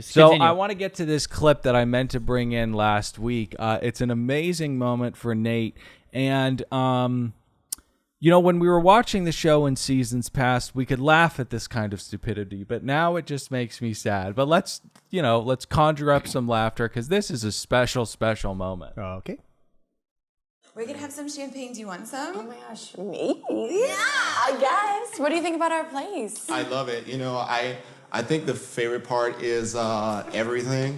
Anyways, so continue. I want to get to this clip that I meant to bring in last week. It's an amazing moment for Nate. And, when we were watching the show in seasons past, we could laugh at this kind of stupidity, but now it just makes me sad. But let's conjure up some laughter because this is a special, special moment. Okay. We're gonna have some champagne. Do you want some? Oh my gosh, me? Yeah, I guess. What do you think about our place? I love it. I think the favorite part is everything,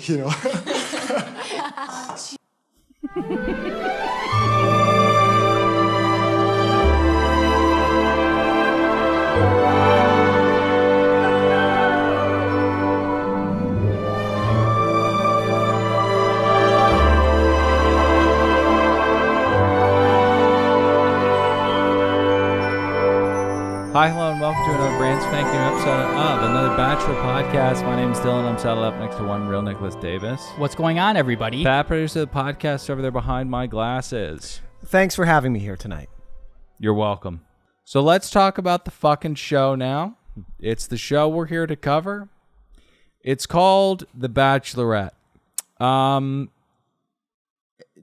Hi, hello, and welcome to another brand spanking new episode of another Bachelor podcast. My name is Dylan. I'm saddled up next to one real Nicholas Davis. What's going on, everybody? Fat producer of the podcast over there behind my glasses. Thanks for having me here tonight. You're welcome. So let's talk about the fucking show now. It's the show we're here to cover. It's called The Bachelorette.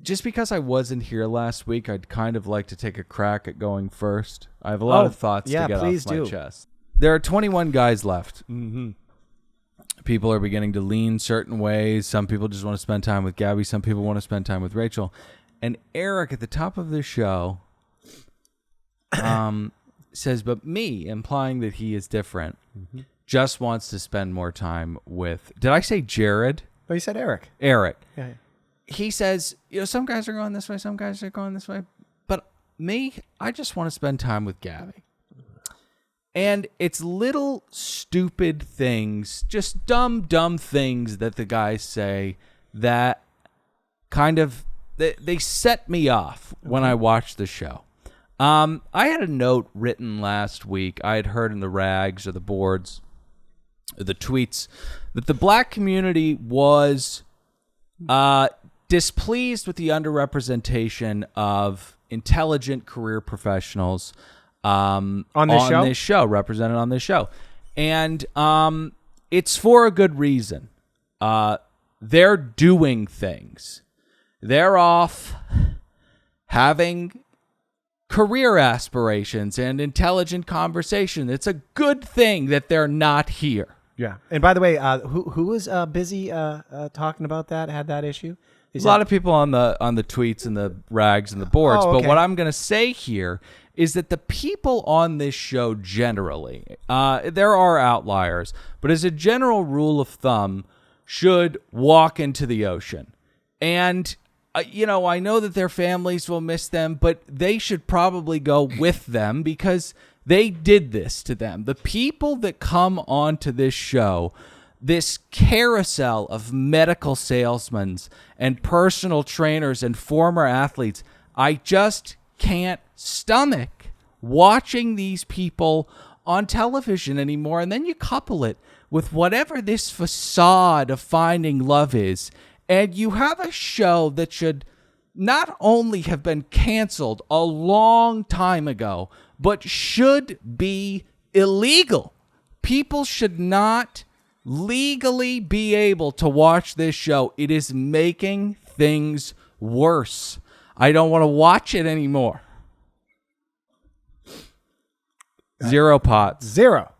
Just because I wasn't here last week, I'd kind of like to take a crack at going first. I have a lot of thoughts to get off my chest. There are 21 guys left. Mm-hmm. People are beginning to lean certain ways. Some people just want to spend time with Gabby. Some people want to spend time with Rachel. And Eric, at the top of the show, says, but me, implying that he is different, just wants to spend more time with... Did I say Jared? Oh, you said Eric. Eric. Yeah. He says, some guys are going this way, some guys are going this way. But me, I just want to spend time with Gabby. And it's little stupid things, just dumb things that the guys say that kind of, they set me off when I watched the show. I had a note written last week. I had heard in the rags or the boards, or the tweets, that the black community was... displeased with the underrepresentation of intelligent career professionals on this show, represented on this show. And it's for a good reason. They're doing things. They're off having career aspirations and intelligent conversation. It's a good thing that they're not here. Yeah. And by the way, who was busy talking about that, had that issue? A lot of people on the tweets and the rags and the boards. Oh, okay. But what I'm going to say here is that the people on this show generally, there are outliers, but as a general rule of thumb, should walk into the ocean. And, I know that their families will miss them, but they should probably go with them because they did this to them. The people that come onto this show, this carousel of medical salesmen and personal trainers and former athletes, I just can't stomach watching these people on television anymore. And then you couple it with whatever this facade of finding love is, and you have a show that should not only have been canceled a long time ago, but should be illegal. People should not legally be able to watch this show. It is making things worse. I don't want to watch it anymore. 0 pots. 0.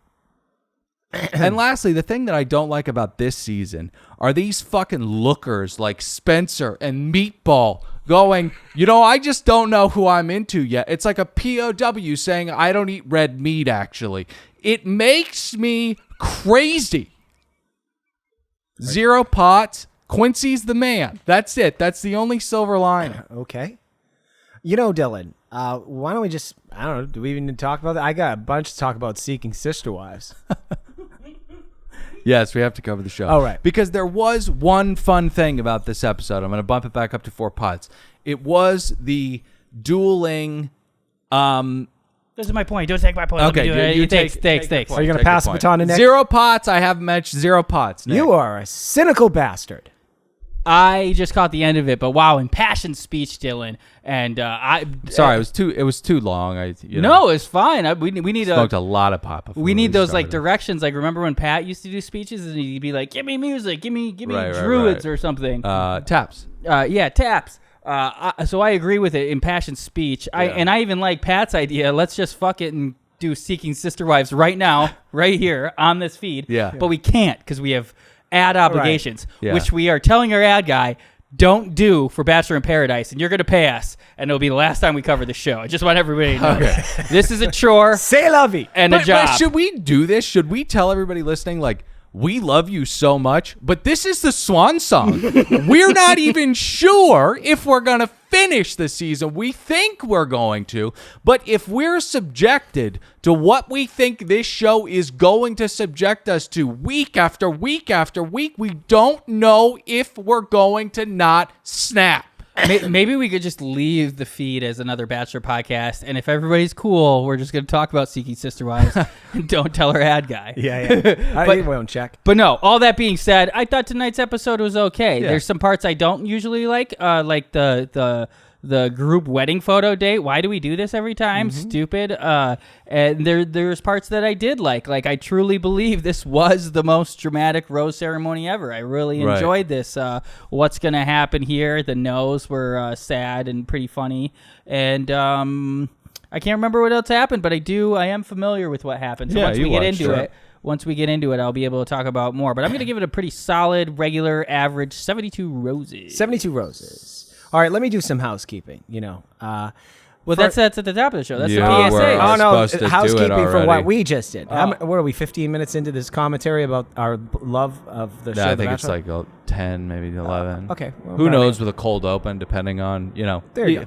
And lastly, the thing that I don't like about this season are these fucking lookers like Spencer and Meatball going, I just don't know who I'm into yet. It's like a POW saying, I don't eat red meat, actually. It makes me crazy. 0 pots. Quincy's the man. That's it. That's the only silver lining. Okay. Dylan, why don't we just, I don't know, do we even need to talk about that? I got a bunch to talk about Seeking Sister Wives. Yes, we have to cover the show. All right. Because there was one fun thing about this episode. I'm going to bump it back up to 4 pots. It was the dueling... This is my point. Don't take my point. Okay, you take Thanks. Are you going to pass the baton to Nick? 0 pots. I haven't mentioned 0 pots. Nick. You are a cynical bastard. I just caught the end of it, but wow, impassioned speech, Dylan. And Sorry, it was too long. No, it's fine. We need smoked a lot of pot before we need those like started. directions. Like remember when Pat used to do speeches and he'd be like, "Give me music, give me Right, druids right. or something." Taps. Yeah, taps. So I agree with it. Impassioned speech. I even like Pat's idea. Let's just fuck it and do Seeking Sister Wives right now, right here on this feed. Yeah. But we can't because we have ad obligations, Yeah. which we are telling our ad guy don't do for Bachelor in Paradise, and you're going to pay us, and it'll be the last time we cover the show. I just want everybody to know. This is a chore C'est la vie. and a job. But should we do this? Should we tell everybody listening, like, we love you so much, but this is the swan song. We're not even sure if we're going to finish the season. We think we're going to, but if we're subjected to what we think this show is going to subject us to week after week after week, we don't know if we're going to not snap. Maybe we could just leave the feed as another Bachelor podcast, and if everybody's cool, we're just going to talk about Seeking Sister Wives and don't tell our ad guy. Yeah. I won't check. But no, all that being said, I thought tonight's episode was okay. Yeah. There's some parts I don't usually like the group wedding photo date. Why do we do this every time? Stupid. And there's parts that I did like. Like I truly believe this was the most dramatic rose ceremony ever. I really Right. enjoyed this. What's gonna happen here? The no's were sad and pretty funny. And I can't remember what else happened, but I am familiar with what happened. So Yeah, once you we get watched into it. it. Once we get into it, I'll be able to talk about more. But I'm going to give it a pretty solid, regular, average 72 roses. 72 roses. All right, let me do some housekeeping. Well, that's at the top of the show. That's You the were PSA. Oh no, supposed to do it housekeeping for already. what we just did. Oh. What are we? 15 minutes into this commentary about our love of the show. No, I The think it's Bachelor? like 10, maybe 11. Okay, well, Who about knows with a cold open, depending on, There you go.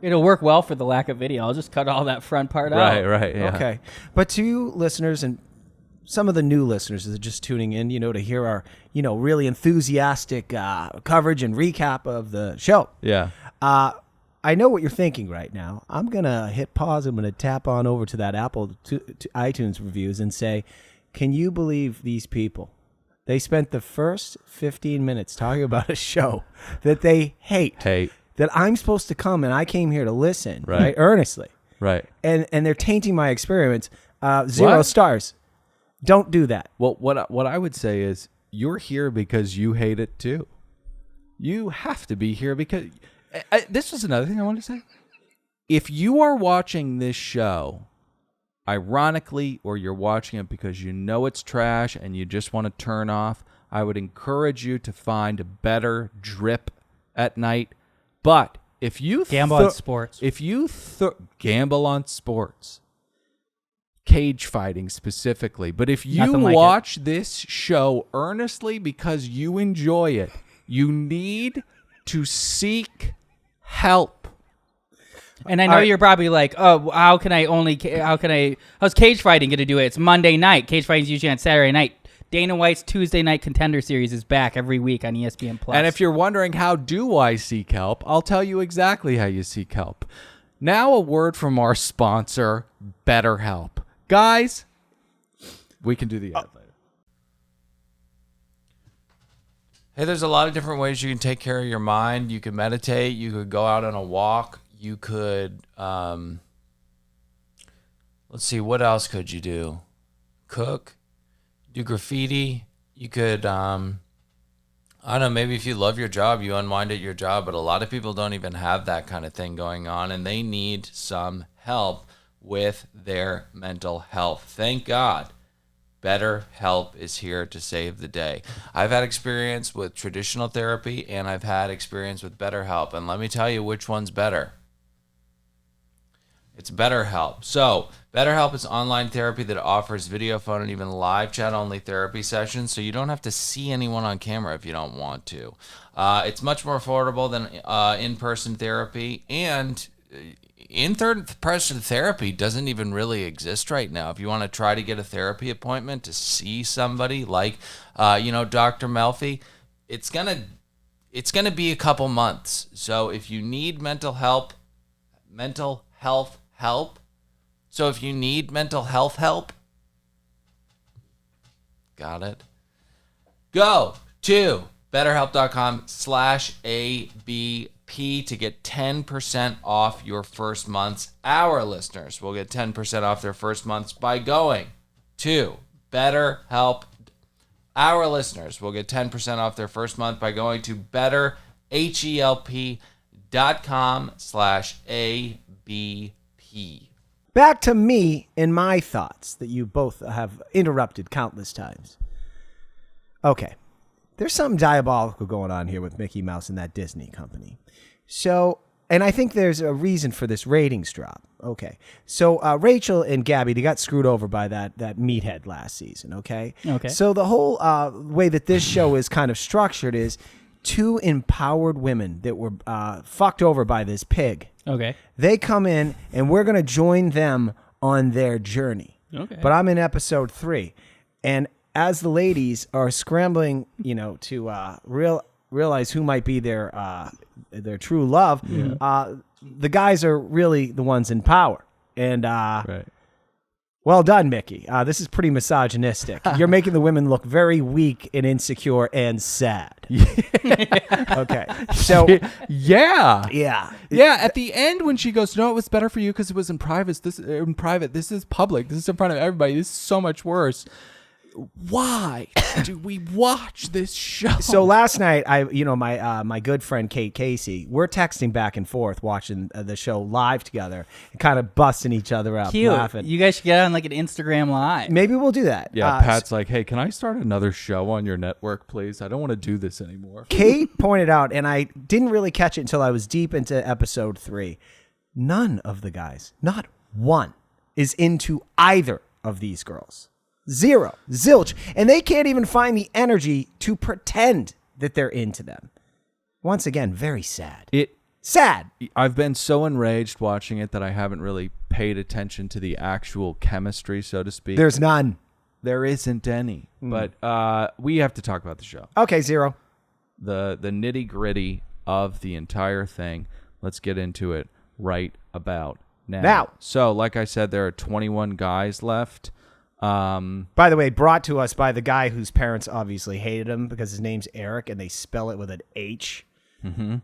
It'll work well for the lack of video. I'll just cut all that front part out. Right, yeah. Okay, but to you listeners and some of the new listeners that are just tuning in, to hear our, really enthusiastic coverage and recap of the show. Yeah. I know what you're thinking right now. I'm going to hit pause. I'm going to tap on over to that Apple to iTunes reviews and say, can you believe these people? They spent the first 15 minutes talking about a show that they hate. That I'm supposed to come and I came here to listen, right? Earnestly. Right. And they're tainting my experience. 0 stars. Don't do that. Well, what I would say is you're here because you hate it too. You have to be here because this was another thing I wanted to say. If you are watching this show, ironically, or you're watching it because you know it's trash and you just want to turn off, I would encourage you to find a better drip at night. But if you Gamble on sports. if you gamble on sports. Cage fighting specifically, but if you Nothing like watch this show earnestly because you enjoy it, you need to seek help. And I know you're probably like, oh, how's cage fighting going to do it? It's Monday night. Cage fighting is usually on Saturday night. Dana White's Tuesday Night Contender Series is back every week on ESPN+. And if you're wondering how do I seek help, I'll tell you exactly how you seek help. Now a word from our sponsor, BetterHelp. Guys, we can do the ad later. Hey, there's a lot of different ways you can take care of your mind. You can meditate. You could go out on a walk. You could, let's see, what else could you do? Cook, do graffiti. You could, I don't know, maybe if you love your job, you unwind at your job, but a lot of people don't even have that kind of thing going on, and they need some help with their mental health. Thank God, BetterHelp is here to save the day. I've had experience with traditional therapy, and I've had experience with BetterHelp, and let me tell you which one's better. It's BetterHelp. So, BetterHelp is online therapy that offers video, phone, and even live chat-only therapy sessions, so you don't have to see anyone on camera if you don't want to. It's much more affordable than in-person therapy, and in-person therapy doesn't even really exist right now. If you want to try to get a therapy appointment to see somebody like, Dr. Melfi, it's gonna be a couple months. So if you need mental health help, got it? Go to BetterHelp.com/ABP to get 10% off your first months. Our listeners will get 10% off their first months by going to BetterHelp. Our listeners will get 10% off their first month by going to BetterHelp.com/ABP. Back to me and my thoughts that you both have interrupted countless times. Okay. There's something diabolical going on here with Mickey Mouse and that Disney company. So, and I think there's a reason for this ratings drop. Okay. So, Rachel and Gabby, they got screwed over by that meathead last season. Okay. Okay. So the whole way that this show is kind of structured is two empowered women that were fucked over by this pig. Okay. They come in and we're going to join them on their journey. Okay. But I'm in episode 3. And as the ladies are scrambling, to realize who might be their true love, the guys are really the ones in power. And Right. well done, Mickey. This is pretty misogynistic. You're making the women look very weak and insecure and sad. Okay. So Yeah. yeah. Yeah, at the end when she goes, no, it was better for you because it was in private. This is public. This is in front of everybody. This is so much worse. Why do we watch this show? So last night, my good friend Kate Casey, we're texting back and forth, watching the show live together, and kind of busting each other up, Cute. laughing. You guys should get on like an Instagram live. Maybe we'll do that. Yeah, Pat's like, hey, can I start another show on your network, please? I don't want to do this anymore. Kate pointed out, and I didn't really catch it until I was deep into episode 3. None of the guys, not one, is into either of these girls. Zero. Zilch. And they can't even find the energy to pretend that they're into them. Once again, very sad. Sad. I've been so enraged watching it that I haven't really paid attention to the actual chemistry, so to speak. There's none. There isn't any. But we have to talk about the show. Okay, Zero. The nitty-gritty of the entire thing. Let's get into it right about now. So, like I said, there are 21 guys left. By the way, brought to us by the guy whose parents obviously hated him because his name's Eric and they spell it with an H. Mm-hmm.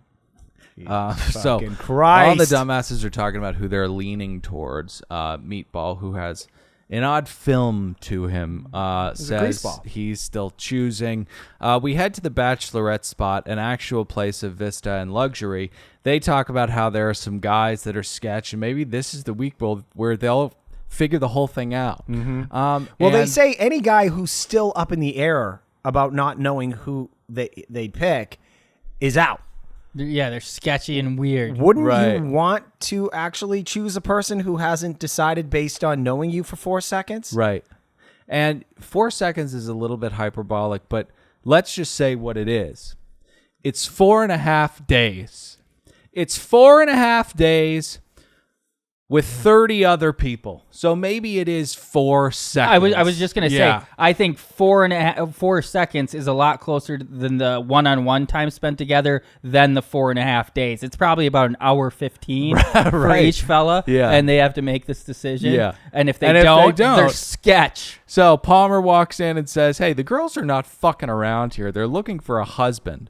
So all the dumbasses are talking about who they're leaning towards. Meatball, who has an odd film to him, says he's still choosing. We head to the Bachelorette spot, an actual place of vista and luxury. They talk about how there are some guys that are sketch, and maybe this is the week where they'll figure the whole thing out. Mm-hmm. They say any guy who's still up in the air about not knowing who they pick is out. Yeah, they're sketchy and weird. Wouldn't you want to actually choose a person who hasn't decided based on knowing you for 4 seconds? Right. And 4 seconds is a little bit hyperbolic, but let's just say what it is. It's 4.5 days. It's 4.5 days with 30 other people. So maybe it is 4 seconds. I was just going to say, I think 4 seconds is a lot closer than the one-on-one time spent together than the 4.5 days. It's probably about an hour 15 for each fella. Yeah. And they have to make this decision. Yeah. And if they don't, they're sketch. So Palmer walks in and says, hey, the girls are not fucking around here. They're looking for a husband.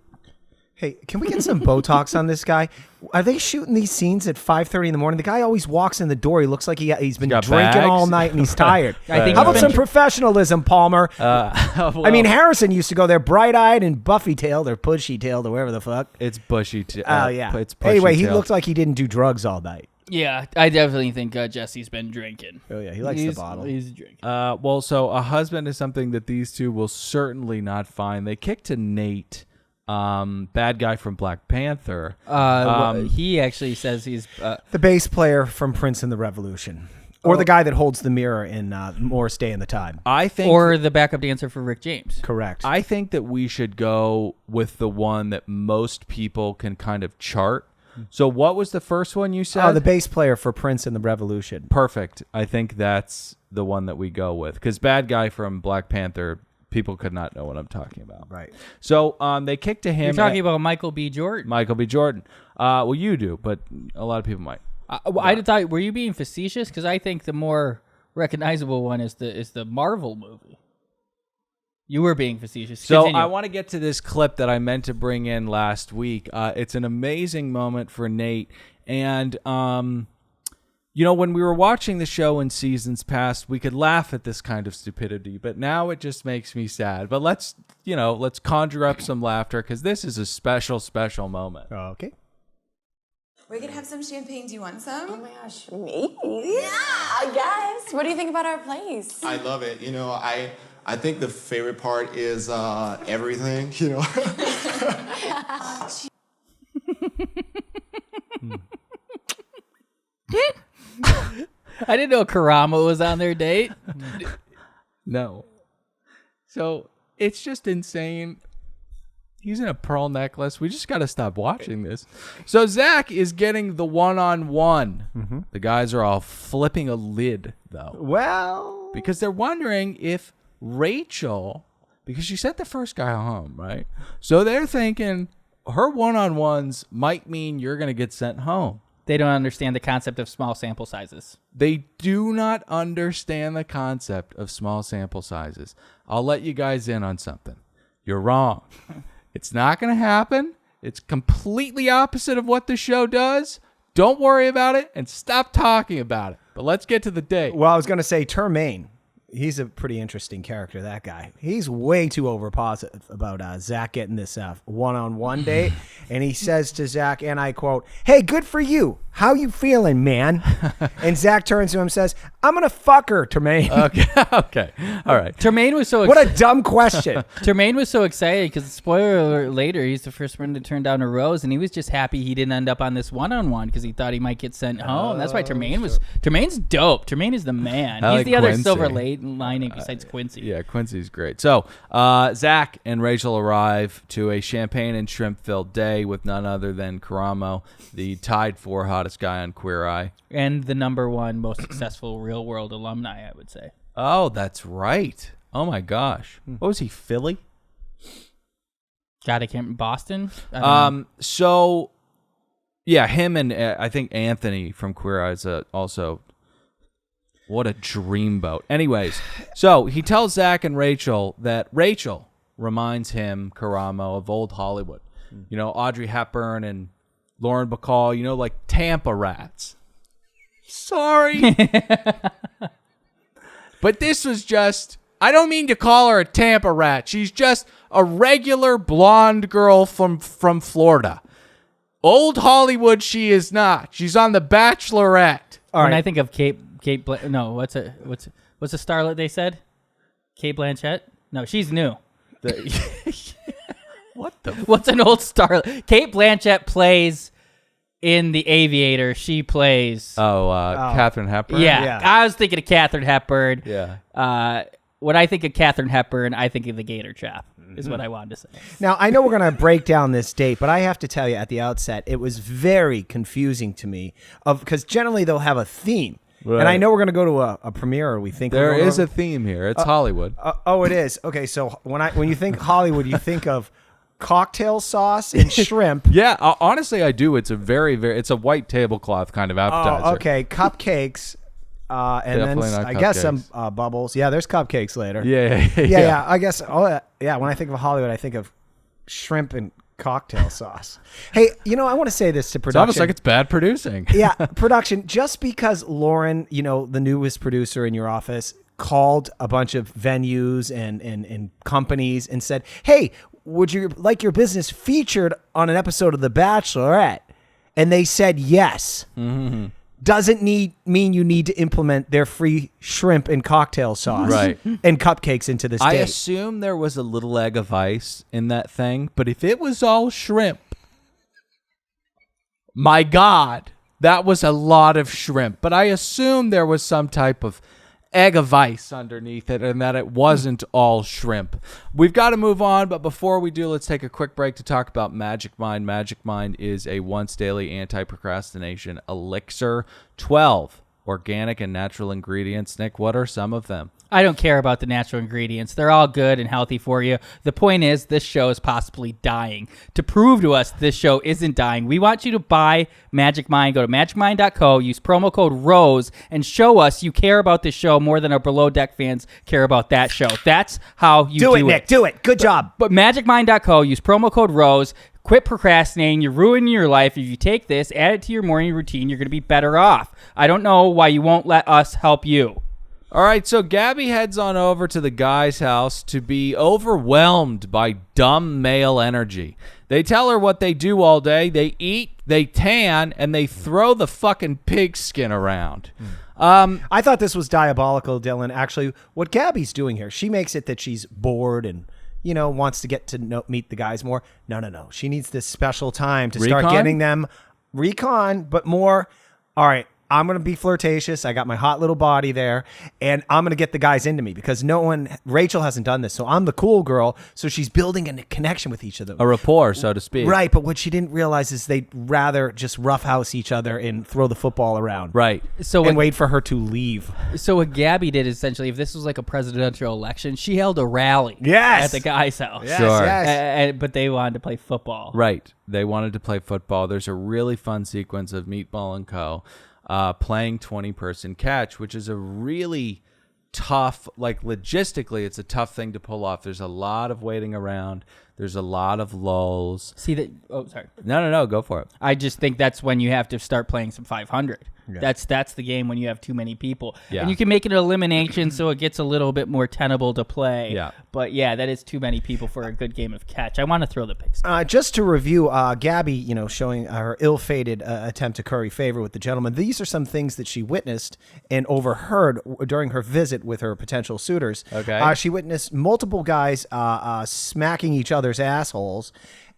Hey, can we get some Botox on this guy? Are they shooting these scenes at 5:30 in the morning? The guy always walks in the door. He looks like he's been drinking bags all night and he's tired. I think How about some professionalism, Palmer? I mean, Harrison used to go there bright-eyed and buffy-tailed or bushy-tailed or whatever the fuck. It's bushy. Oh, yeah. It's bushy Anyway, he tail. looked like he didn't do drugs all night. Yeah, I definitely think Jesse's been drinking. Oh, yeah, he likes the bottle. He's drinking. So a husband is something that these two will certainly not find. They kick to Nate. Bad guy from Black Panther. He actually says he's The bass player from Prince and the Revolution. Or the guy that holds the mirror in Morris Day and the Time. I think, or the backup dancer for Rick James. Correct. I think that we should go with the one that most people can kind of chart. So what was the first one you said? Oh, the bass player for Prince and the Revolution. Perfect. I think that's the one that we go with. Because bad guy from Black Panther, people could not know what I'm talking about. Right. So they kick to him. You're talking about Michael B. Jordan. Michael B. Jordan. Well, you do, but a lot of people might. I thought, were you being facetious? Because I think the more recognizable one is the Marvel movie. You were being facetious. So Continue. I want to get to this clip that I meant to bring in last week. It's an amazing moment for Nate. And, when we were watching the show in seasons past, we could laugh at this kind of stupidity, but now it just makes me sad. But let's conjure up some laughter because this is a special, special moment. Okay. We're gonna have some champagne. Do you want some? Oh my gosh, me? Yeah, I guess. What do you think about our place? I love it. I think the favorite part is everything. I didn't know Karama was on their date. No. So it's just insane. He's in a pearl necklace. We just got to stop watching this. So Zach is getting the one-on-one. The guys are all flipping a lid, though. Well, Because they're wondering if Rachel, because she sent the first guy home, right? So they're thinking her one-on-ones might mean you're going to get sent home. They don't understand the concept of small sample sizes. They do not understand the concept of small sample sizes. I'll let you guys in on something. You're wrong. It's not going to happen. It's completely opposite of what the show does. Don't worry about it and stop talking about it. But let's get to the date. well, I was going to say Termaine. He's a pretty interesting character, that guy. He's way too over positive about Zach getting this one-on-one date. And he says to Zach, and I quote, "Hey, good for you. How you feeling, man?" And Zach turns to him and says, "I'm going to fuck her, Termaine." Okay. All right. Termaine was so What a dumb question. Termaine was so excited because, spoiler alert, later he's the first one to turn down a rose, and he was just happy he didn't end up on this one-on-one because he thought he might get sent home. That's why Termaine's dope. Termaine is the man. I He's like the other Quincy. silver lining besides Quincy. Yeah, Quincy's great. So Zach and Rachel arrive to a champagne and shrimp-filled day with none other than Karamo, the tied for hottest guy on Queer Eye. And the number one most successful real world alumni, I would say. Oh, that's right. Oh, my gosh. What was he, Philly? God, I can't. Boston? I don't know. So, yeah, him and I think Anthony from Queer Eye is also... What a dreamboat. Anyways, so he tells Zach and Rachel that Rachel reminds him, Karamo, of old Hollywood. Audrey Hepburn and Lauren Bacall, like Tampa rats. Sorry. But this was just, I don't mean to call her a Tampa rat. She's just a regular blonde girl from Florida. Old Hollywood she is not. She's on The Bachelorette. When I think of what's a starlet they said? Kate Blanchett? No, she's new. What's an old starlet? Kate Blanchett plays in The Aviator. She plays... Katharine Hepburn? Yeah, I was thinking of Katharine Hepburn. Yeah. When I think of Katharine Hepburn, I think of the Gator Chap, is what I wanted to say. Now, I know we're going to break down this date, but I have to tell you at the outset, it was very confusing to me because generally they'll have a theme. Right. And I know we're going to go to a premiere. We think There is a theme here. It's Hollywood. Oh, it is. Okay, so when you think Hollywood, you think of cocktail sauce and shrimp. Yeah, honestly, I do. It's a it's a white tablecloth kind of appetizer. Oh, okay, cupcakes. And Definitely then not I guess some cupcakes. Bubbles. Yeah, there's cupcakes later. Yeah. I guess. Oh, yeah. When I think of Hollywood, I think of shrimp and cocktail sauce. Hey, I want to say this to It's production. almost like it's bad producing. Yeah, production. Just because Lauren, the newest producer in your office, called a bunch of venues and companies and said, "Hey, would you like your business featured on an episode of The Bachelorette?" And they said yes. Mm-hmm. Doesn't mean you need to implement their free shrimp and cocktail sauce Right. and cupcakes into this I date. assume there was a little egg of ice in that thing, but if it was all shrimp, my God, that was a lot of shrimp. But I assume there was some type of egg of ice underneath it and that it wasn't all shrimp. We've got to move on, but before we do, let's take a quick break to talk about Magic Mind. Magic Mind is a once daily anti-procrastination elixir. 12 organic and natural ingredients. Nick, what are some of them? I don't care about the natural ingredients. They're all good and healthy for you. The point is, this show is possibly dying. To prove to us this show isn't dying, we want you to buy Magic Mind. Go to magicmind.co, use promo code ROSE, and show us you care about this show more than our Below Deck fans care about that show. That's how you do it. Nick. Do it. Good job. But magicmind.co, use promo code ROSE. Quit procrastinating. You're ruining your life. If you take this, add it to your morning routine, you're going to be better off. I don't know why you won't let us help you. All right, so Gabby heads on over to the guy's house to be overwhelmed by dumb male energy. They tell her what they do all day. They eat, they tan, and they throw the fucking pigskin around. I thought this was diabolical, Dylan. Actually, what Gabby's doing here, she makes it that she's bored and, wants to get to meet the guys more. No. She needs this special time to start getting them recon, but more, all right, I'm going to be flirtatious. I got my hot little body there, and I'm going to get the guys into me because Rachel hasn't done this. So I'm the cool girl. So she's building a connection with each of them. A rapport, so to speak. Right, but what she didn't realize is they'd rather just roughhouse each other and throw the football around. Right. And wait for her to leave. So what Gabby did essentially, if this was like a presidential election, she held a rally Yes. at the guy's house. Yes, Sure. yes. But they wanted to play football. Right. They wanted to play football. There's a really fun sequence of Meatball and Co. Playing 20-person catch, which is a really tough, logistically, it's a tough thing to pull off. There's a lot of waiting around. There's a lot of lulls. See that? Oh, sorry. No, go for it. I just think that's when you have to start playing some 500. Yeah. That's the game when you have too many people. Yeah. And you can make it an elimination so it gets a little bit more tenable to play. Yeah. But yeah, that is too many people for a good game of catch. I want to throw the picks. Just to review, Gabby, showing her ill-fated attempt to curry favor with the gentleman. These are some things that she witnessed and overheard during her visit with her potential suitors. Okay. She witnessed multiple guys smacking each other's assholes.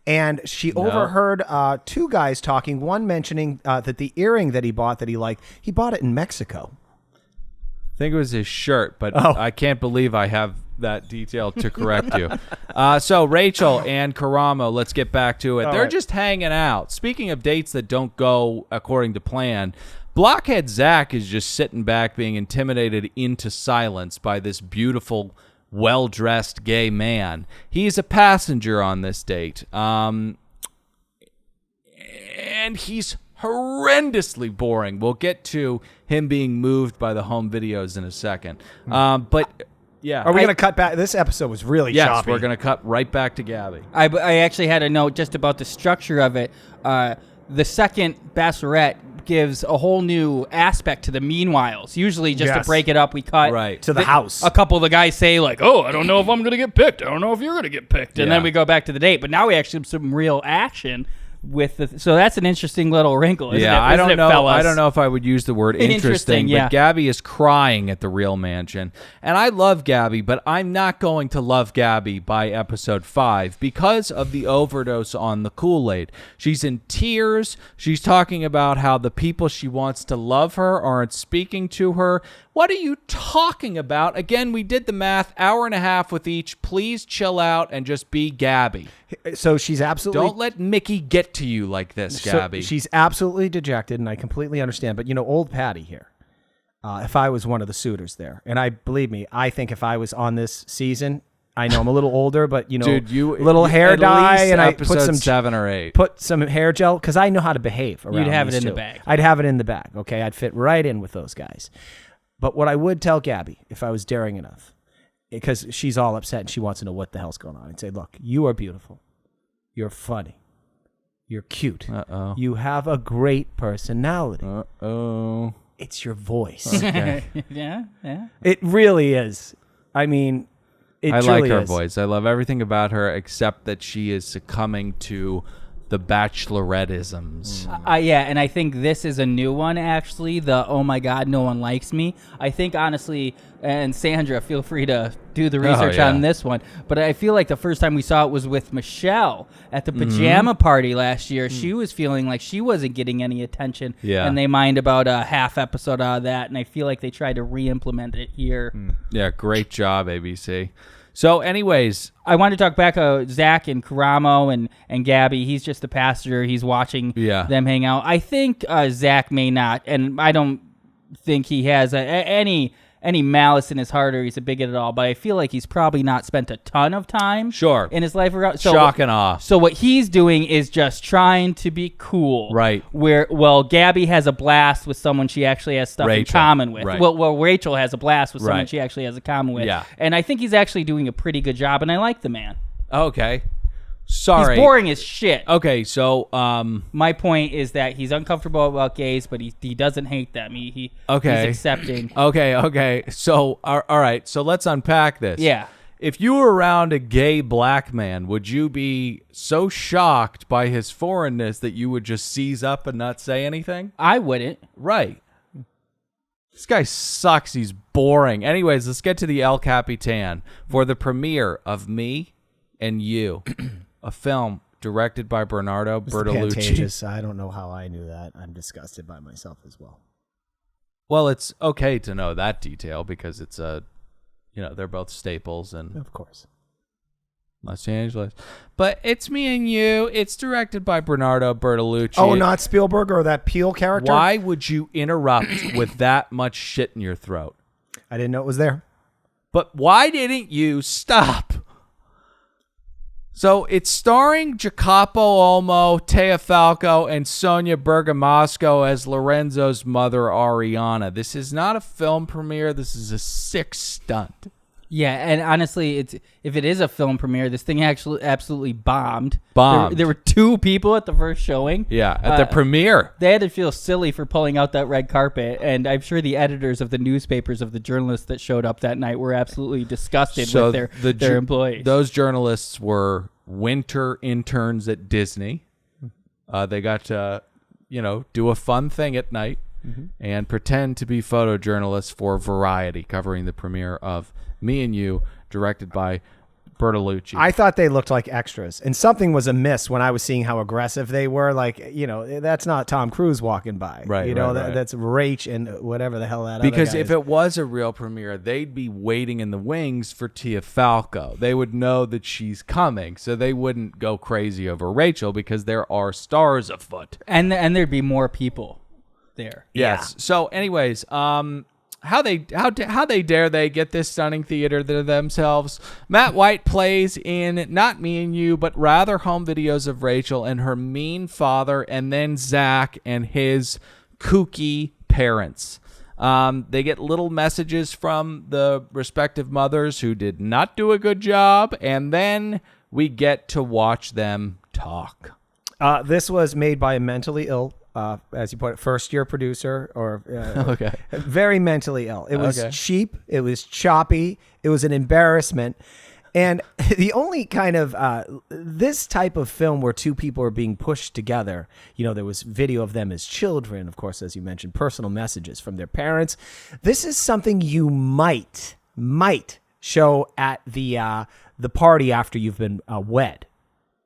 And she overheard two guys talking, one mentioning that the earring that he bought that he liked, he bought it in Mexico. I think it was his shirt, but I can't believe I have that detail to correct you. So Rachel and Karamo, let's get back to it. They're just hanging out. Speaking of dates that don't go according to plan, Blockhead Zach is just sitting back being intimidated into silence by this beautiful, well-dressed gay man. He's a passenger on this date. And he's horrendously boring. We'll get to him being moved by the home videos in a second. But yeah. Are we going to cut back? This episode was really choppy. Yes, we're going to cut right back to Gabby. I actually had a note just about the structure of it. The second Bachelorette gives a whole new aspect to the meanwhiles. Usually just to break it up, we cut to the house. A couple of the guys say like, oh, I don't know if I'm going to get picked. I don't know if you're going to get picked. And then we go back to the date. But now we actually have some real action with the, so that's an interesting little wrinkle, isn't it? I don't know. Fellas? I don't know if I would use the word interesting, but Gabby is crying at the real mansion. And I love Gabby, but I'm not going to love Gabby by episode 5 because of the overdose on the Kool-Aid. She's in tears. She's talking about how the people she wants to love her aren't speaking to her. What are you talking about? Again, we did the math, hour and a half with each. Please chill out and just be Gabby. So she's absolutely... Don't let Mickey get to you like this, Gabby. She's absolutely dejected, and I completely understand. But, old Patty here, if I was one of the suitors there, and believe me, I think if I was on this season... I know I'm a little older, but Dude, little hair dye, and I put some 7 or 8. Put some hair gel because I know how to behave around. You'd have it these in the two. bag. I'd have it in the bag. Okay, I'd fit right in with those guys. But what I would tell Gabby, if I was daring enough, because she's all upset and she wants to know what the hell's going on, I'd say, look, you are beautiful, you're funny, you're cute, you have a great personality. It's your voice. Okay. yeah. It really is. I mean. I like her voice. I love everything about her except that she is succumbing to the Bachelorette-isms. Yeah, and I think this is a new one, actually, the oh my God, no one likes me. I think, honestly, and Sandra, feel free to do the research on this one, but I feel like the first time we saw it was with Michelle at the pajama party last year. She was feeling like she wasn't getting any attention, and they mined about a half episode out of that, and I feel like they tried to re-implement it here. Yeah, great job, ABC. So, anyways, I wanted to talk back Zach and Karamo and Gabby. He's just the passenger. He's watching them hang out. I think Zach may not, and I don't think he has any any malice in his heart or he's a bigot at all, but I feel like he's probably not spent a ton of time in his life around. So, shock and awe. So what he's doing is just trying to be cool. Right. Well, Gabby has a blast with someone she actually has stuff in common with. Right. Well, Rachel has a blast with someone she actually has a common with. Yeah. And I think he's actually doing a pretty good job, and I like the man. Okay. Sorry. He's boring as shit. Okay, so my point is that he's uncomfortable about gays, but he doesn't hate them. He's accepting. Okay. So all right. So let's unpack this. Yeah. If you were around a gay black man, would you be so shocked by his foreignness that you would just seize up and not say anything? I wouldn't. Right. This guy sucks. He's boring. Anyways, let's get to the El Capitan for the premiere of Me and You. A film directed by Bernardo Bertolucci. I don't know how I knew that. I'm disgusted by myself as well. Well, it's okay to know that detail because it's they're both staples and Of course. Los Angeles. But It's Me and You. It's directed by Bernardo Bertolucci. Oh, not Spielberg or that Peel character? Why would you interrupt with that much shit in your throat? I didn't know it was there. But why didn't you stop? So it's starring Jacopo Olmo, Tea Falco, and Sonia Bergamasco as Lorenzo's mother, Ariana. This is not a film premiere. This is a sick stunt. Yeah, and honestly, if it is a film premiere, this thing actually absolutely bombed. There were 2 people at the first showing. Yeah, at the premiere. They had to feel silly for pulling out that red carpet, and I'm sure the editors of the newspapers of the journalists that showed up that night were absolutely disgusted with their employees. Those journalists were winter interns at Disney. They got to, do a fun thing at night and pretend to be photojournalists for Variety, covering the premiere of Me and You, directed by Bertolucci. I thought they looked like extras, and something was amiss when I was seeing how aggressive they were. Like, that's not Tom Cruise walking by. Right, right. That's Rach and whatever the hell that because other guy if is. it was a real premiere, they'd be waiting in the wings for Tia Falco. They would know that she's coming, so they wouldn't go crazy over Rachel because there are stars afoot. And there'd be more people there. Yes. Yeah. So anyways, how they dare they get this stunning theater to themselves? Matt White plays in not Me and You, but rather home videos of Rachel and her mean father, and then Zach and his kooky parents. They get little messages from the respective mothers who did not do a good job, and then we get to watch them talk. This was made by a mentally ill, as you put it, first-year producer, or okay, very mentally ill. It was cheap. It was choppy. It was an embarrassment. And the only kind of this type of film where 2 people are being pushed together, there was video of them as children, of course, as you mentioned, personal messages from their parents. This is something you might show at the party after you've been wed.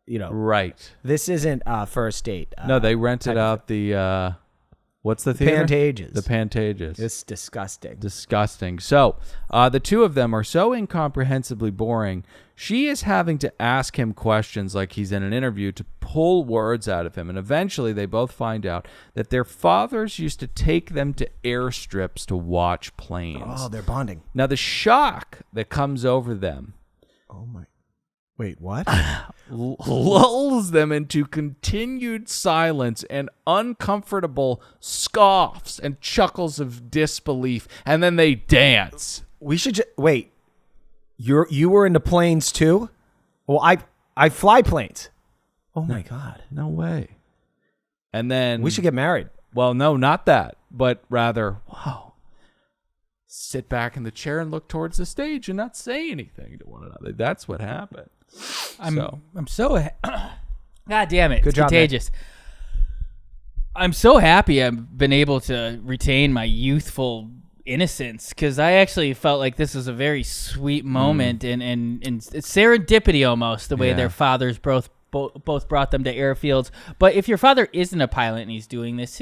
Right. This isn't first date. No, they rented out the what's the theater? Pantages. The Pantages. It's disgusting. Disgusting. So the 2 of them are so incomprehensibly boring. She is having to ask him questions like he's in an interview to pull words out of him. And eventually they both find out that their fathers used to take them to airstrips to watch planes. Oh, they're bonding. Now the shock that comes over them. Oh my. Wait, what? Lulls them into continued silence and uncomfortable scoffs and chuckles of disbelief, and then they dance. We should wait. You were into planes too? Well, I fly planes. Oh my God. No way. And then we should get married. Well, no, not that, but rather, wow. Sit back in the chair and look towards the stage and not say anything to one another. That's what happened. I'm so God damn it. Good it's job, contagious. Man. I'm so happy I've been able to retain my youthful innocence, because I actually felt like this was a very sweet moment and it's serendipity almost, the way their fathers both brought them to airfields. But if your father isn't a pilot and he's doing this,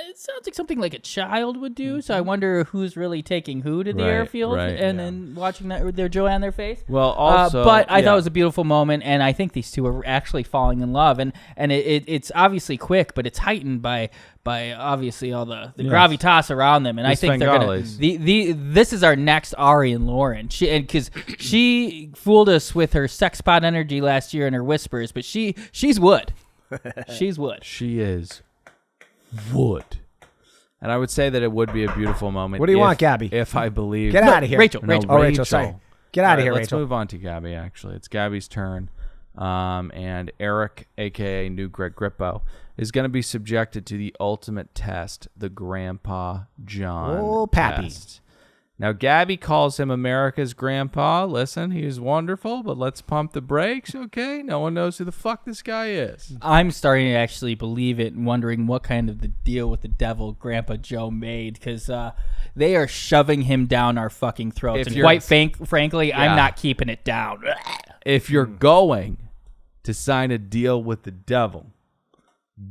it sounds like something like a child would do. So I wonder who's really taking who to the Right, airfield right, and then watching that with their joy on their face. Well, also, but I thought yeah. it was a beautiful moment, and I think these two are actually falling in love, and it's obviously quick, but it's heightened by obviously all the gravitas around them, and I think they're gonna. This is our next Ari and Lauren, because she fooled us with her sex pot energy last year and her whispers, but she's wood. She's wood. She is wood. And I would say that it would be a beautiful moment. What do you want, Gabby? If I believe. Get out of here. Rachel. Rachel, sorry. Get out of here, Let's Rachel. move on to Gabby, actually. It's Gabby's turn. And Eric, a.k.a. New Greg Grippo, is going to be subjected to the ultimate test, the Grandpa John Oh, Pappy. test. Now, Gabby calls him America's grandpa. Listen, he's wonderful, but let's pump the brakes, okay? No one knows who the fuck this guy is. I'm starting to actually believe it and wondering what kind of the deal with the devil Grandpa Joe made, because they are shoving him down our fucking throats. And quite frankly, I'm not keeping it down. If you're going to sign a deal with the devil,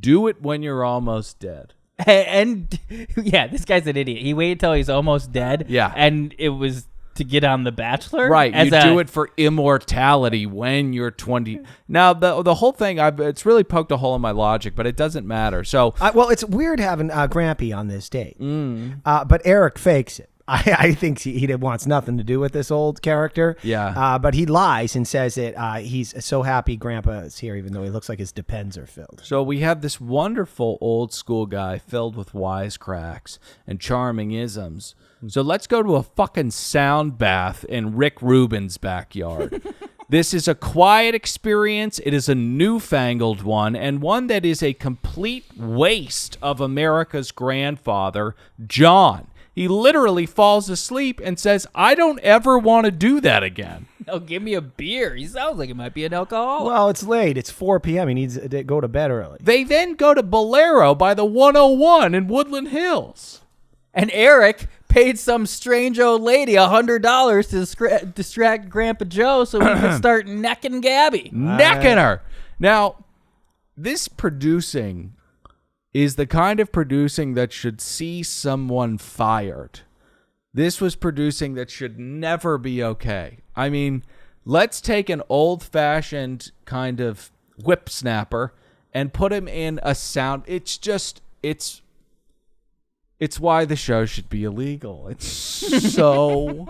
do it when you're almost dead. And yeah, this guy's an idiot. He waited till he's almost dead. Yeah. And it was to get on The Bachelor. Right. You do it for immortality when you're 20. Now, the whole thing, it's really poked a hole in my logic, but it doesn't matter. So, well, it's weird having Grampy on this date. But Eric fakes it. I think he wants nothing to do with this old character. Yeah. But he lies and says that he's so happy Grandpa is here, even though he looks like his depends are filled. So we have this wonderful old school guy filled with wisecracks and charming isms. So let's go to a fucking sound bath in Rick Rubin's backyard. This is a quiet experience. It is a newfangled one, and one that is a complete waste of America's grandfather, John. He literally falls asleep and says, I don't ever want to do that again. Oh, give me a beer. He sounds like he might be an alcoholic. Well, it's late. It's 4 p.m. He needs to go to bed early. They then go to Bolero by the 101 in Woodland Hills. And Eric paid some strange old lady $100 to distract Grandpa Joe so he could start necking Gabby. Necking her. Now, this producing is the kind of producing that should see someone fired. This was producing that should never be okay. I mean, let's take an old-fashioned kind of whip snapper and put him in a sound. It's why the show should be illegal. It's so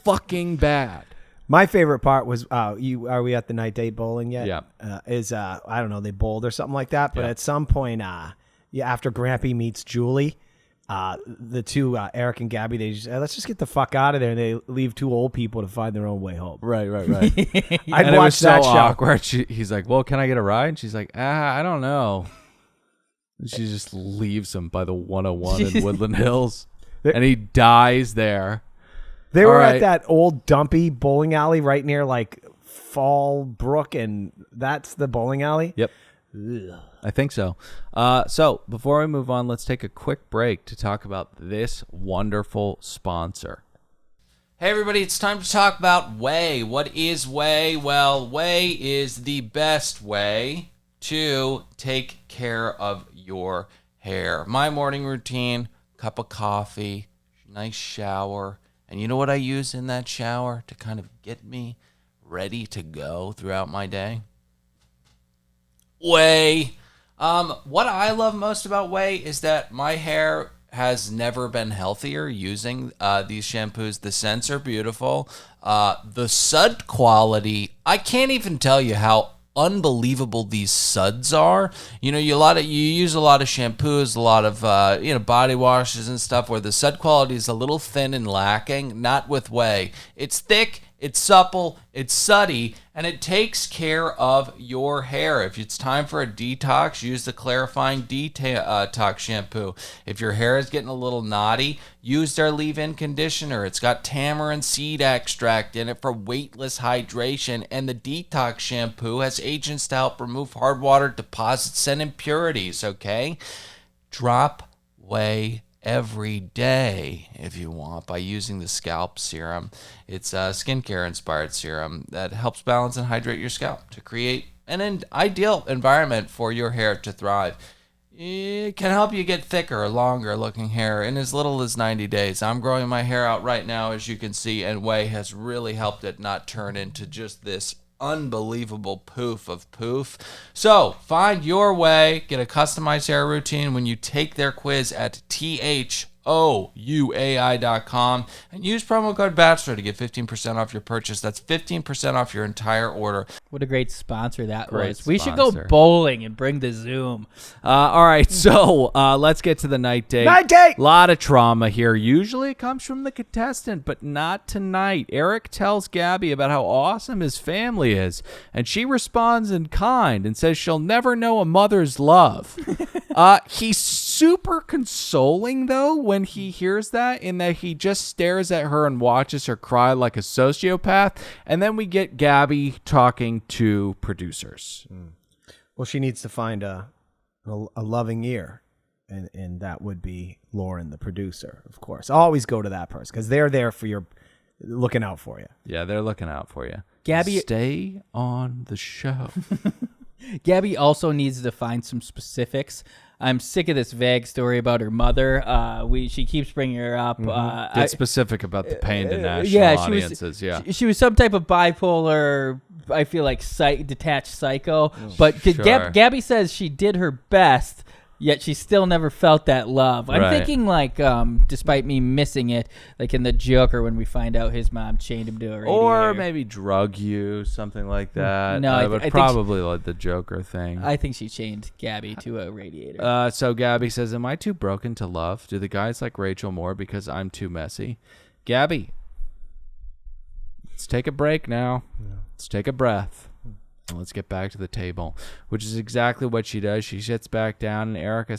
fucking bad. My favorite part was, are we at the night date bowling yet? Yeah. I don't know, they bowled or something like that. But Yeah. at some point, after Grampy meets Julie, the two, Eric and Gabby, they just, let's just get the fuck out of there. And they leave two old people to find their own way home. Right. I'd And it watch was so that show. awkward. He's like, well, can I get a ride? And she's like, I don't know. And she just leaves him by the 101 in Woodland Hills. And he dies there. They were right. at that old dumpy bowling alley right near like Fall Brook, and that's the bowling alley? Yep. Ugh. I think so. So before we move on, let's take a quick break to talk about this wonderful sponsor. Hey everybody, it's time to talk about whey. What is whey? Well, whey is the best way to take care of your hair. My morning routine, cup of coffee, nice shower. And you know what I use in that shower to kind of get me ready to go throughout my day? Whey. What I love most about whey is that my hair has never been healthier using these shampoos. The scents are beautiful. The sud quality, I can't even tell you how unbelievable these suds are. You know, you use a lot of shampoos, a lot of body washes and stuff where the sud quality is a little thin and lacking. Not with whey. It's thick, it's supple, it's suddy, and it takes care of your hair. If it's time for a detox, use the clarifying detox shampoo. If your hair is getting a little knotty, use their leave-in conditioner. It's got tamarind seed extract in it for weightless hydration, and the detox shampoo has agents to help remove hard water deposits and impurities, okay? Drop whey every day if you want by using the scalp serum. It's a skincare inspired serum that helps balance and hydrate your scalp to create an ideal environment for your hair to thrive. It can help you get thicker or longer looking hair in as little as 90 days. I'm growing my hair out right now, as you can see, and Whey has really helped it not turn into just this unbelievable poof of poof. So find your way, get a customized hair routine when you take their quiz at THOUAI.com and use promo code Bachelor to get 15% off your purchase. That's 15% off your entire order. What a great sponsor that Great was. We should go sponsor. bowling and bring the Zoom. All right, so let's get to the night date. Night date! A lot of trauma here. Usually it comes from the contestant, but not tonight. Eric tells Gabby about how awesome his family is, and she responds in kind and says she'll never know a mother's love. He's super consoling, though, when he hears that, in that he just stares at her and watches her cry like a sociopath, and then we get Gabby talking to producers. Well, she needs to find a loving ear, and that would be Lauren, the producer, of course. Always go to that person because they're there for your, looking out for you. Yeah, they're looking out for you. Gabby- Stay on the show. Gabby also needs to find some specifics. I'm sick of this vague story about her mother. She keeps bringing her up. Get specific about the pain to national she audiences. was, she was some type of bipolar, I feel like detached psycho. But Sure. Gabby says she did her best, yet she still never felt that love. I'm Right. thinking like, despite me missing it, like in the Joker when we find out his mom chained him to a radiator. Or maybe drug you, something like that. No, I but think probably like the Joker thing. I think she chained Gabby to a radiator. So Gabby says, am I too broken to love? Do the guys like Rachel more because I'm too messy? Gabby, let's take a break now. Let's take a breath. And let's get back to the table, which is exactly what she does. She sits back down, and Eric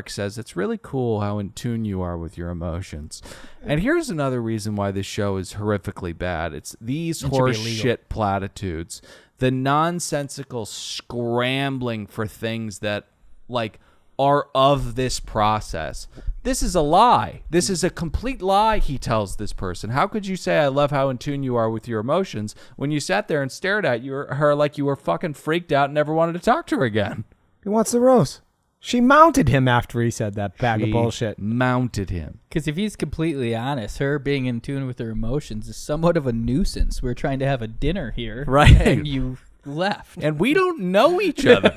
says, it's really cool how in tune you are with your emotions. And here's another reason why this show is horrifically bad. It's these horse shit platitudes, the nonsensical scrambling for things that, like, are of this process. This is a lie. This is a complete lie, he tells this person. How could you say, I love how in tune you are with your emotions, when you sat there and stared at her like you were fucking freaked out and never wanted to talk to her again? He wants the rose. She mounted him after he said that bag of bullshit. Mounted him. Because if he's completely honest, her being in tune with her emotions is somewhat of a nuisance. We're trying to have a dinner here. Right. And you left. And we don't know each other.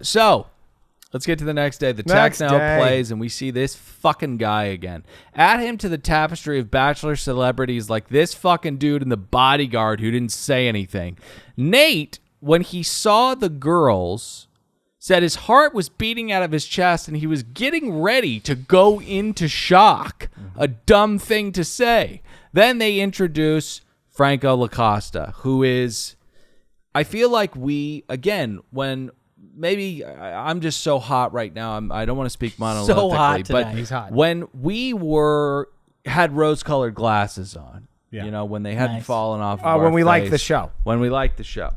So let's get to the next day. The text now plays, and we see this fucking guy again. Add him to the tapestry of Bachelor celebrities like this fucking dude in The Bodyguard who didn't say anything. Nate, when he saw the girls, said his heart was beating out of his chest and he was getting ready to go into shock. A dumb thing to say. Then they introduce Franco Lacosta, who is, I feel like when maybe I'm just so hot right now. I don't want to speak monolithically, So hot but tonight. He's hot. when we had rose-colored glasses on, when they hadn't Nice. fallen off. Of When our we liked the face, show. When we liked the show,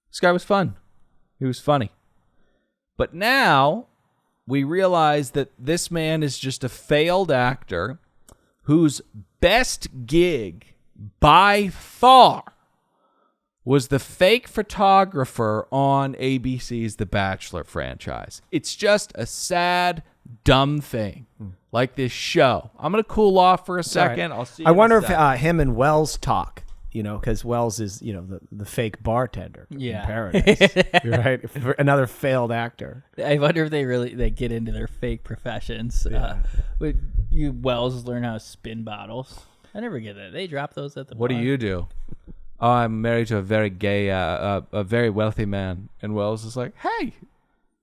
this guy was fun. He was funny, but now we realize that this man is just a failed actor whose best gig by far was the fake photographer on ABC's The Bachelor franchise. It's just a sad, dumb thing, like this show. I'm going to cool off for a second. I'll see you I in a wonder if sec. him and Wells talk, because Wells is, the fake bartender Yeah. in Paradise. Right? Another failed actor. I wonder if they get into their fake professions. Would you Wells learn how to spin bottles? I never get that. They drop those at the What do bar. you do? Oh, I'm married to a very gay, a very wealthy man. And Wells is like, hey,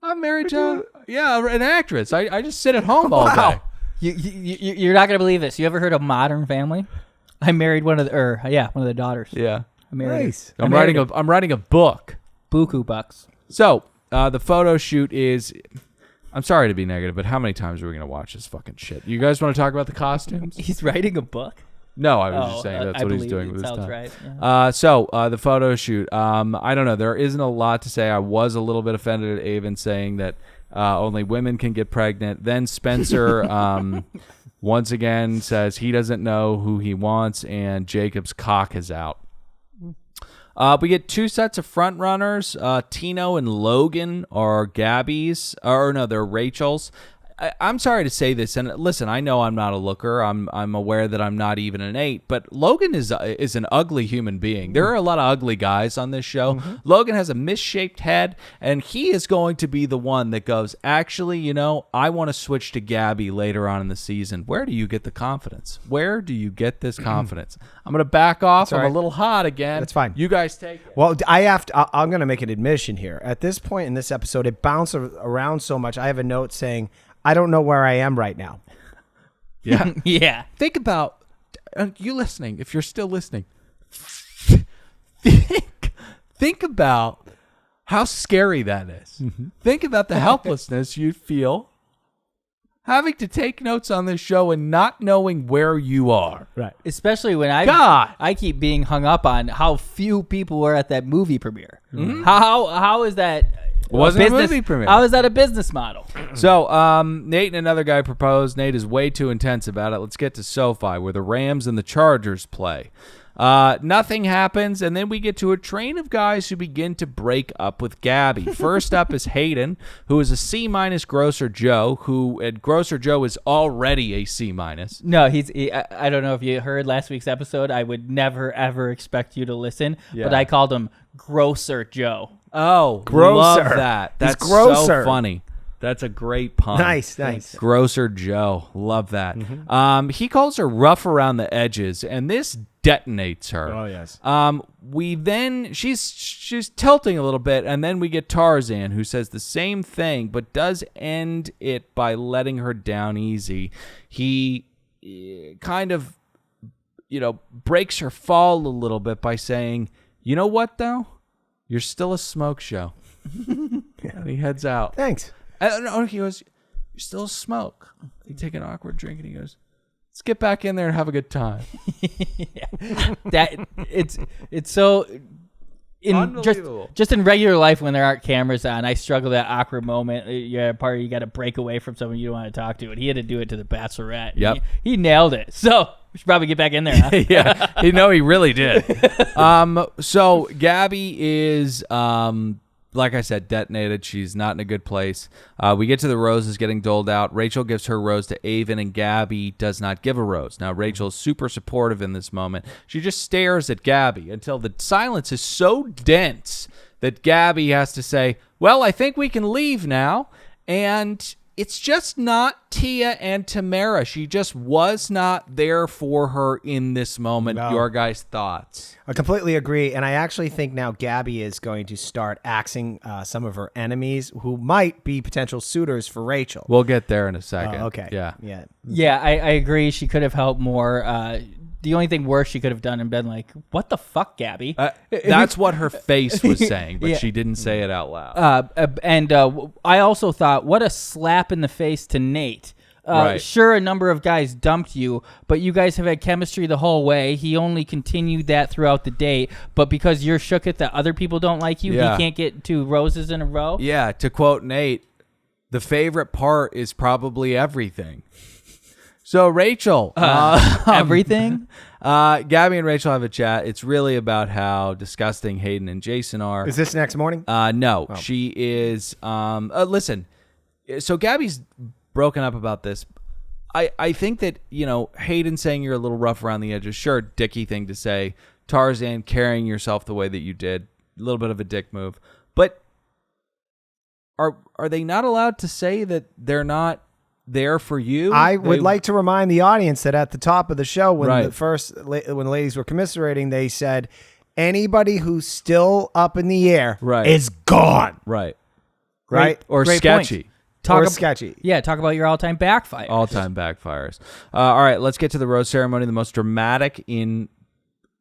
I'm married to, an actress. I just sit at home all day. You're not gonna believe this. You ever heard of Modern Family? I married one of the daughters. Yeah. I married Nice. her. I'm writing a book. Buku bucks. So the photo shoot is, I'm sorry to be negative, but how many times are we going to watch this fucking shit? You guys want to talk about the costumes? He's writing a book. No, I was just saying that's I what he's believe doing it with his sounds time. right, yeah. So the photo shoot, I don't know. There isn't a lot to say. I was a little bit offended at Avon saying that only women can get pregnant. Then Spencer once again says he doesn't know who he wants, and Jacob's cock is out. We get 2 sets of front runners. Tino and Logan are Gabby's, or no, they're Rachel's. I'm sorry to say this, and listen, I know I'm not a looker. I'm aware that I'm not even an 8, but Logan is an ugly human being. There are a lot of ugly guys on this show. Logan has a misshaped head, and he is going to be the one that goes, actually, I want to switch to Gabby later on in the season. Where do you get the confidence? Where do you get this confidence? I'm going to back off. I'm a little hot again. That's fine. You guys take it. Well, I'm going to make an admission here. At this point in this episode, it bounced around so much. I have a note saying, I don't know where I am right now. Yeah. Yeah. Think about you listening. If you're still listening, think about how scary that is. Think about the helplessness you'd feel having to take notes on this show and not knowing where you are. Right. Especially when God. I keep being hung up on how few people were at that movie premiere. How is that? Wasn't a movie premiere. How is that a business model? So, Nate and another guy proposed. Nate is way too intense about it. Let's get to SoFi, where the Rams and the Chargers play. Nothing happens, and then we get to a train of guys who begin to break up with Gabby. First up is Hayden, who is a C- Grocer Joe, who at Grocer Joe is already a C-. No, I don't know if you heard last week's episode. I would never, ever expect you to listen, but I called him Grocer Joe. Oh, Grocer. love that. That's Grocer. so funny. That's a great pun. Nice. Grocer Joe. Love that. He calls her rough around the edges, and this detonates her. Oh, yes. We then, she's tilting a little bit, and then we get Tarzan, who says the same thing, but does end it by letting her down easy. He kind of, breaks her fall a little bit by saying, you know what, though? You're still a smoke show. And he heads out. Thanks. He goes, you're still a smoke. They take an awkward drink, and he goes, let's get back in there and have a good time. That it's so Unbelievable. just in regular life when there aren't cameras on, I struggle that awkward moment. You got to break away from someone you don't want to talk to, and he had to do it to the Bachelorette. Yep. He nailed it. So we should probably get back in there. Huh? Yeah, he really did. So Gabby is, like I said, detonated. She's not in a good place. We get to the roses getting doled out. Rachel gives her rose to Avon, and Gabby does not give a rose. Now, Rachel is super supportive in this moment. She just stares at Gabby until the silence is so dense that Gabby has to say, well, I think we can leave now. And it's just not Tia and Tamara. She just was not there for her in this moment. No. Your guys' thoughts? I completely agree, and I actually think now Gabby is going to start axing some of her enemies who might be potential suitors for Rachel. We'll get there in a second. Okay. Yeah. Yeah, I agree. She could have helped more. The only thing worse she could have done and been like, what the fuck, Gabby? That's what her face was saying, but Yeah. she didn't say it out loud. I also thought, what a slap in the face to Nate. Right. Sure, a number of guys dumped you, but you guys have had chemistry the whole way. He only continued that throughout the date, but because you're shook at that other people don't like you, Yeah. he can't get 2 roses in a row. Yeah, to quote Nate, the favorite part is probably everything. So Rachel, Everything? Gabby and Rachel have a chat. It's really about how disgusting Hayden and Jason are. Is this next morning? No, she is. Listen, so Gabby's broken up about this. I think that, Hayden saying you're a little rough around the edges, sure, dicky thing to say. Tarzan carrying yourself the way that you did, a little bit of a dick move. But are they not allowed to say that they're not there for you? I would like to remind the audience that at the top of the show, when Right. when the ladies were commiserating, they said anybody who's still up in the air Right. is gone. Right. Right? Or Great sketchy. point. Or sketchy. Yeah, talk about your all-time backfire. All-time backfires. All right, let's get to the rose ceremony, the most dramatic in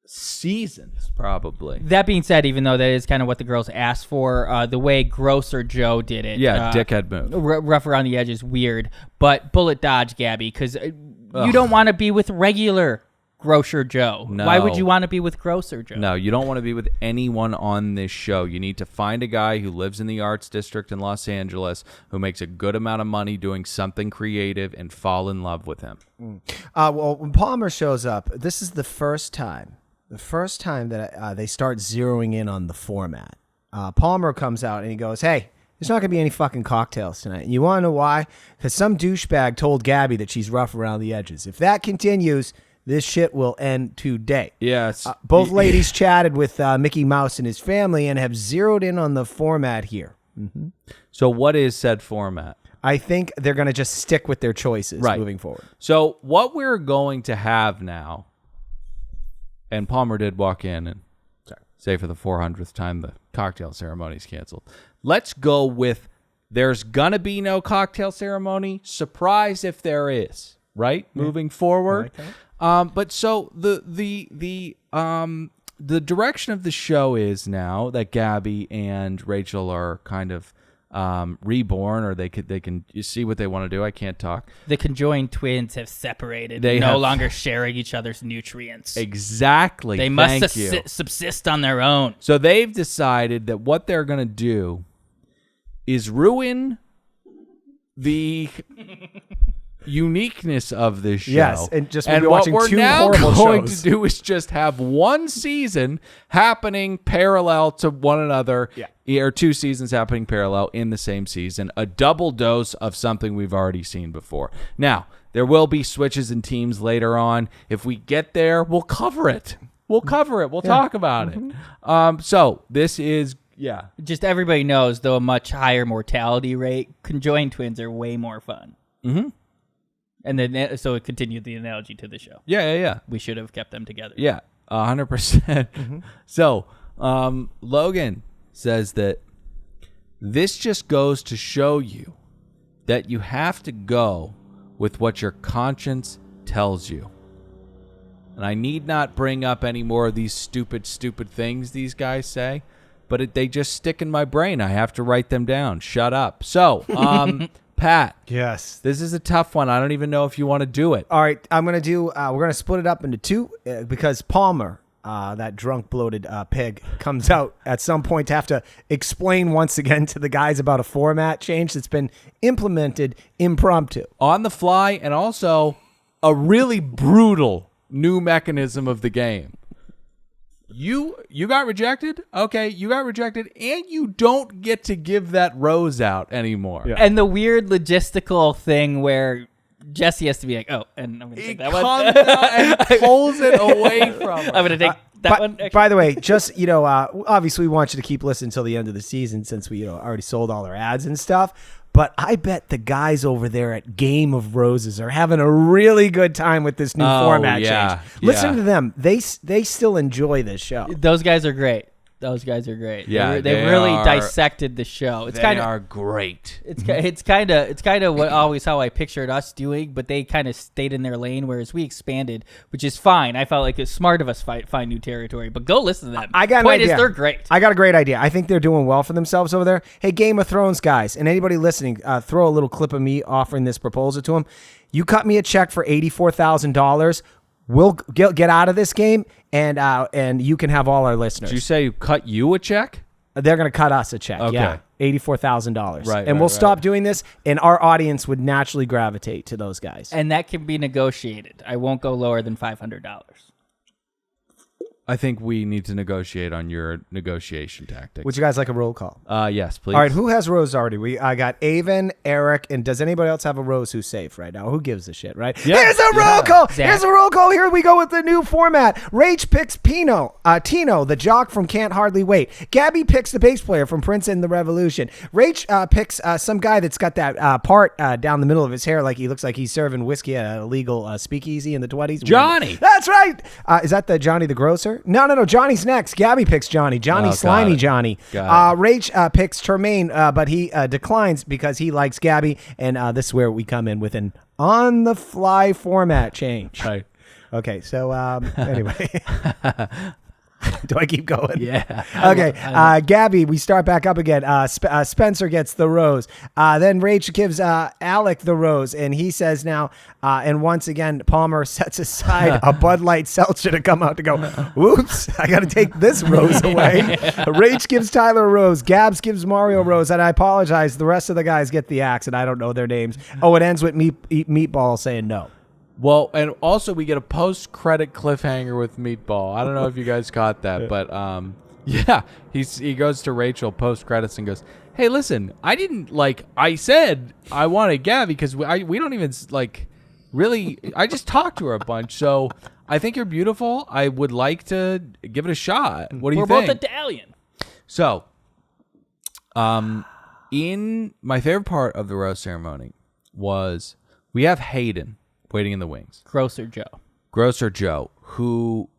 seasons, probably. That being said, even though that is kind of what the girls asked for, the way Grocer Joe did it. Yeah, dickhead move. Rough around the edges, weird. But bullet dodge, Gabby, because you don't want to be with regular Grocer Joe. No. Why would you want to be with Grocer Joe? No, you don't want to be with anyone on this show. You need to find a guy who lives in the arts district in Los Angeles, who makes a good amount of money doing something creative, and fall in love with him. Well, when Palmer shows up, this is the first time the first time that they start zeroing in on the format, Palmer comes out and he goes, "Hey, there's not going to be any fucking cocktails tonight. And you want to know why? Because some douchebag told Gabby that she's rough around the edges. If that continues, this shit will end today." Yes. Both ladies chatted with Mickey Mouse and his family and have zeroed in on the format here. Mm-hmm. So what is said format? I think they're going to just stick with their choices moving forward. So what we're going to have now, and Palmer did walk in and say for the 400th time the cocktail ceremony's canceled. Let's go with there's going to be no cocktail ceremony. Surprise if there is, right? Yeah. Moving forward. But so the direction of the show is now that Gabby and Rachel are kind of reborn, or they can see what they want to do. I can't talk. The conjoined twins have separated. They no have longer sharing each other's nutrients. Exactly. They must subsist on their own. So they've decided that what they're going to do is ruin the uniqueness of this show. Yes, and just and what we're two now horrible going shows. to do is just have one season happening parallel to one another, or two seasons happening parallel in the same season, a double dose of something we've already seen before. Now, there will be switches in teams later on. If we get there, we'll cover it. We'll talk about it. So this is just everybody knows, though a much higher mortality rate, conjoined twins are way more fun. Mm-hmm. And then, so it continued the analogy to the show. Yeah. We should have kept them together. Yeah, 100%. So, Logan says that this just goes to show you that you have to go with what your conscience tells you. And I need not bring up any more of these stupid things these guys say, but they just stick in my brain. I have to write them down. Shut up. So, Pat. Yes. This is a tough one. I don't even know if you want to do it. All right, I'm going to do, we're going to split it up into two because Palmer, that drunk, bloated pig, comes out at some point to have to explain once again to the guys about a format change that's been implemented impromptu. On the fly, and also a really brutal new mechanism of the game. You got rejected? Okay, you got rejected, and you don't get to give that rose out anymore. Yeah. And the weird logistical thing where Jesse has to be like, "Oh, and I'm going to take that one." He comes out and pulls it away from her. I'm going to take that one. By the way, just, obviously we want you to keep listening until the end of the season since we already sold all our ads and stuff. But I bet the guys over there at Game of Roses are having a really good time with this new format change. Listen to them. They still enjoy this show. Those guys are great. Yeah, they really dissected the show. They are great. It's kind of what always how I pictured us doing, but they kind of stayed in their lane, whereas we expanded, which is fine. I felt like it's smart of us find new territory, but go listen to them. I got an Point idea. is, they're great. I got a great idea. I think they're doing well for themselves over there. Hey, Game of Thrones guys, and anybody listening, throw a little clip of me offering this proposal to them. You cut me a check for $84,000. We'll get out of this game, and you can have all our listeners. Did you say cut you a check? They're going to cut us a check. Okay. Yeah, $84,000. Right. And we'll stop doing this, and our audience would naturally gravitate to those guys. And that can be negotiated. I won't go lower than $500. I think we need to negotiate on your negotiation tactics. Would you guys like a roll call? Yes, please. All right, who has rose already? I got Avon, Eric, and does anybody else have a rose who's safe right now? Who gives a shit, right? Yeah. Here's a roll call. Zach. Here's a roll call. Here we go with the new format. Rach picks Tino, the jock from Can't Hardly Wait. Gabby picks the bass player from Prince and the Revolution. Rach picks some guy that's got that part down the middle of his hair like he looks like he's serving whiskey at an illegal speakeasy in the 20s. Johnny. That's right. Is that the Johnny the Grocer? No. Johnny's next. Gabby picks Johnny. Slimy Johnny. Rach picks Tremaine, but he declines because he likes Gabby, and this is where we come in with an on-the-fly format change. Right. Okay, so anyway. Do I keep going? Yeah. Okay. Gabby, we start back up again. Spencer gets the rose. Then Rach gives Alec the rose, and he says now, and once again, Palmer sets aside a Bud Light seltzer to come out to go, whoops, I got to take this rose away. Rach gives Tyler a rose. Gabs gives Mario a rose, and I apologize. The rest of the guys get the axe, and I don't know their names. Oh, it ends with Meatball saying no. Well, and also we get a post-credit cliffhanger with Meatball. I don't know if you guys caught that, but yeah, he goes to Rachel post-credits and goes, "Hey, listen, I said I wanted Gabby because we don't even really. I just talked to her a bunch, so I think you're beautiful. I would like to give it a shot. What do you think?" We're both Italian. So, in my favorite part of the rose ceremony was we have Hayden waiting in the wings. Grocer Joe, who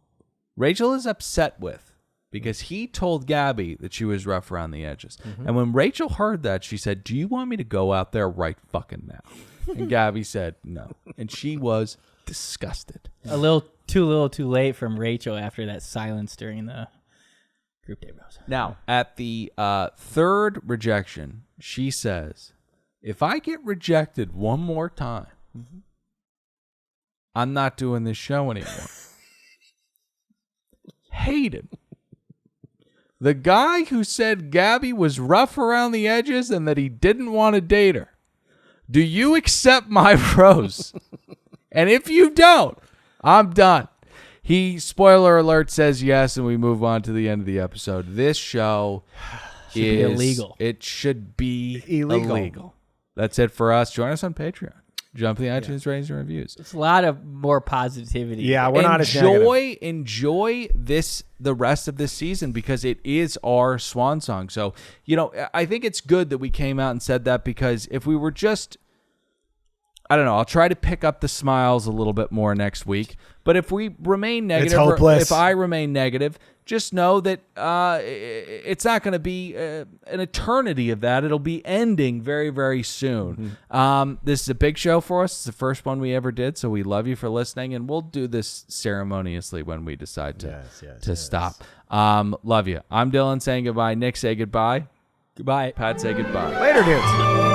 Rachel is upset with because he told Gabby that she was rough around the edges. And when Rachel heard that, she said, "Do you want me to go out there right fucking now?" And Gabby said no. And she was disgusted. A little too late from Rachel after that silence during the group date rose. Now, at the third rejection, she says, "If I get rejected one more time, I'm not doing this show anymore." Hayden, the guy who said Gabby was rough around the edges and that he didn't want to date her, do you accept my rose? And if you don't, I'm done. He, spoiler alert, says yes, and we move on to the end of the episode. This show be illegal. It should be Illegal. That's it for us. Join us on Patreon. Jump in the iTunes ratings and reviews. It's a lot of more positivity. Yeah, we're not as negative. Enjoy the rest of this season because it is our swan song. So, I think it's good that we came out and said that because if we were just, I don't know, I'll try to pick up the smiles a little bit more next week. But if we remain negative, It's hopeless. if I remain negative, just know that it's not going to be an eternity of that. It'll be ending very, very soon. This is a big show for us. It's the first one we ever did, so we love you for listening, and we'll do this ceremoniously when we decide to stop. Love you. I'm Dylan saying goodbye. Nick, say goodbye. Goodbye. Pat, say goodbye. Later, dudes.